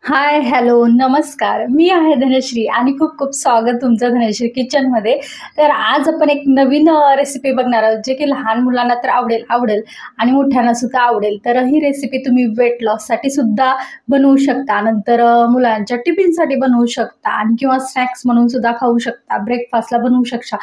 हाय, hello, नमस्कार. मी आहे धनश्री आणि खूप खूप स्वागत तुमचं धनश्री किचनमध्ये. तर आज आपण एक नवीन रेसिपी बघणार आहोत, जे की लहान मुलांना तर आवडेल आवडेल आणि मोठ्यांना सुद्धा आवडेल. तर ही रेसिपी तुम्ही वेट लॉससाठी सुद्धा बनवू शकता, नंतर मुलांच्या टिफिनसाठी बनवू शकता आणि किंवा स्नॅक्स म्हणून सुद्धा खाऊ शकता, ब्रेकफास्टला बनवू शकता.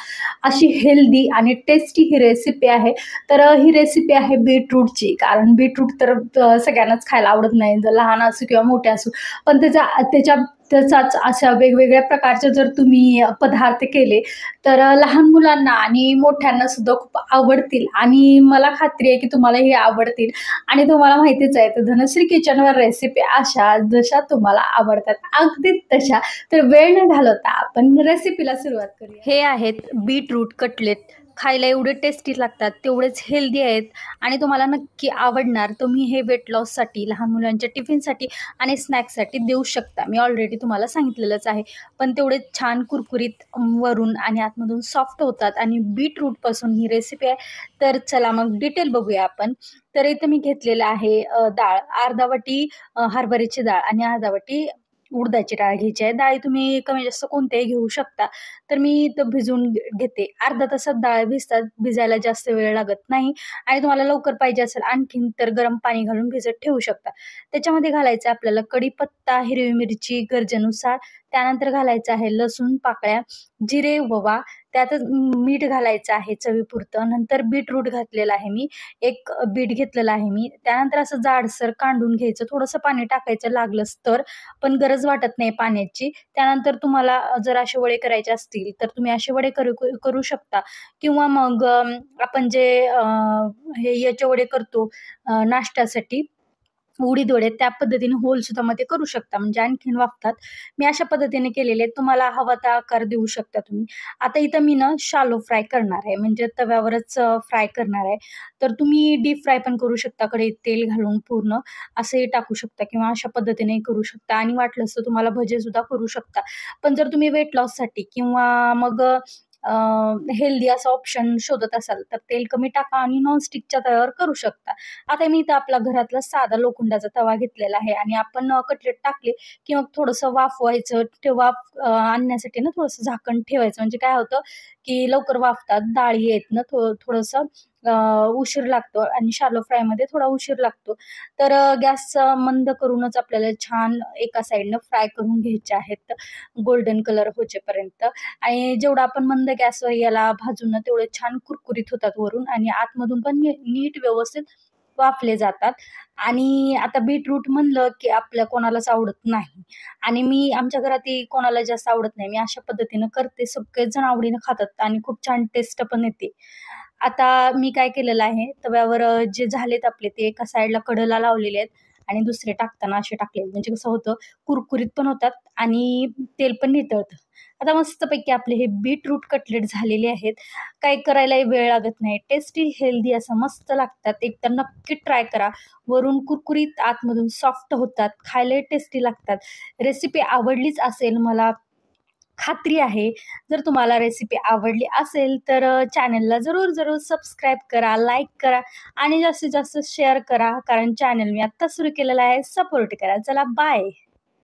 अशी हेल्दी आणि टेस्टी ही रेसिपी आहे. तर ही रेसिपी आहे बीटरूटची, कारण बीटरूट तर सगळ्यांनाच खायला आवडत नाही, जर लहान असो किंवा मोठे असो. पण त्याचाच अशा वेगवेगळ्या प्रकारचे जर तुम्ही पदार्थ केले तर लहान मुलांना आणि मोठ्यांना सुद्धा खूप आवडतील आणि मला खात्री आहे की तुम्हाला हे आवडतील. आणि तुम्हाला माहितीच आहे, तर धनश्री किचनवर रेसिपी अशा जशा तुम्हाला आवडतात अगदी तशा. तर वेळ न घालवता आपण रेसिपीला सुरुवात करूया. हे आहेत बीटरूट कटलेट. खायला एवढे टेस्टी लागतात, तेवढेच हेल्दी आहेत आणि तुम्हाला नक्की आवडणार. तुम्ही हे वेट लॉससाठी, लहान मुलांच्या टिफिनसाठी आणि स्नॅक्ससाठी देऊ शकता. मी ऑलरेडी तुम्हाला सांगितलेलंच आहे. पण तेवढे छान कुरकुरीत वरून आणि आतमधून सॉफ्ट होतात आणि बीटरूटपासून ही रेसिपी आहे. तर चला मग डिटेल बघूया आपण. तर इथं मी घेतलेलं आहे डाळ, अर्धा वाटी हरभऱ्याची डाळ आणि अर्धा वाटी उडदाची डाळ घ्यायची आहे. डाळी तुम्ही कमी जास्त कोणत्याही घेऊ शकता. तर मी इथं भिजवून घेते. अर्ध्या तासात डाळ भिजतात. भिजायला जास्त वेळ लागत नाही आणि तुम्हाला लवकर पाहिजे असेल आणखीन तर गरम पाणी घालून भिजत ठेवू शकता. त्याच्यामध्ये घालायचं आहे आपल्याला कढीपत्ता, हिरवी मिरची गरजेनुसार. त्यानंतर घालायचं आहे लसूण पाकळ्या, जिरे, ओवा. त्यातच मीठ घालायचं आहे चवीपुरतं. नंतर बीटरूट घातलेलं आहे मी. एक बीट घेतलेलं आहे मी. त्यानंतर असं जाडसर कांडून घ्यायचं. थोडंसं पाणी टाकायचं लागलंच तर, पण गरज वाटत नाही पाण्याची. त्यानंतर तुम्हाला जर असे वडे करायचे असतील, तर तुम्ही असे वडे करू करू शकता किंवा मग आपण जे हे याचे वडे करतो नाश्त्यासाठी उडीद वडे, त्या पद्धतीने होल सुद्धा मध्ये करू शकता, म्हणजे आणखीन वाफतात. मी अशा पद्धतीने केलेले आहेत. तुम्हाला हवा त्या आकार देऊ शकता तुम्ही. आता इथं मी ना शालो फ्राय करणार आहे, म्हणजे तव्यावरच फ्राय करणार आहे. तर तुम्ही डीप फ्राय पण करू शकता, कढईत तेल घालून पूर्ण असंही टाकू शकता किंवा अशा पद्धतीने करू शकता आणि वाटलंच तर तुम्हाला भजे सुद्धा करू शकता. पण जर तुम्ही वेट लॉससाठी किंवा मग हेल्दी असा ऑप्शन शोधत असाल, तर तेल कमी टाका आणि नॉनस्टिकच्या तव्यावर करू शकता. आता मी इथं आपला घरातला साधा लोखंडाचा तवा घेतलेला आहे आणि आपण कटलेट टाकले की मग थोडंसं वाफवायचं. ते वाफ आणण्यासाठी ना थोडंसं झाकण ठेवायचं, म्हणजे काय होतं की लवकर वाफतात. डाळी आहेत ना थोडंसं उशीर लागतो आणि शालो फ्रायमध्ये थोडा उशीर लागतो. तर गॅस मंद करूनच आपल्याला छान एका साईडनं फ्राय करून घ्यायचे आहेत, गोल्डन कलर होजेपर्यंत. आणि जेवढं आपण मंद गॅसवर याला भाजून ना तेवढे छान कुरकुरीत होतात वरून आणि आतमधून पण नीट व्यवस्थित वाफले जातात. आणि आता बीटरूट म्हणलं की आपल्या कोणालाच आवडत नाही आणि मी आमच्या घरातही कोणाला जास्त आवडत नाही. मी अशा पद्धतीनं करते, सगळेच जण आवडीनं खातात आणि खूप छान टेस्ट पण येते. आता मी काय केलेलं आहे, तव्यावर जे झालेत आपले ते एका साईडला कडेला लावलेले आहेत आणि दुसरे टाकताना असे टाकले, म्हणजे कसं होतं कुरकुरीत पण होतात आणि तेल पण नितळतं. आता मस्तपैकी आपले हे बीटरूट कटलेट झालेले आहेत. काही करायलाही वेळ लागत नाही. टेस्टी, हेल्दी असं मस्त लागतात. एकतर नक्की ट्राय करा. वरून कुरकुरीत, आतमधून सॉफ्ट होतात. खायलाही टेस्टी लागतात. रेसिपी आवडलीच असेल मला खात्री आहे. जर तुम्हाला रेसिपी आवडली असेल तर चॅनलला जरूर सबस्क्राईब करा, लाईक करा आणि जास्तीत जास्त शेअर करा. कारण चॅनल मी आत्ता सुरू केलेलं आहे. सपोर्ट करा. चला बाय.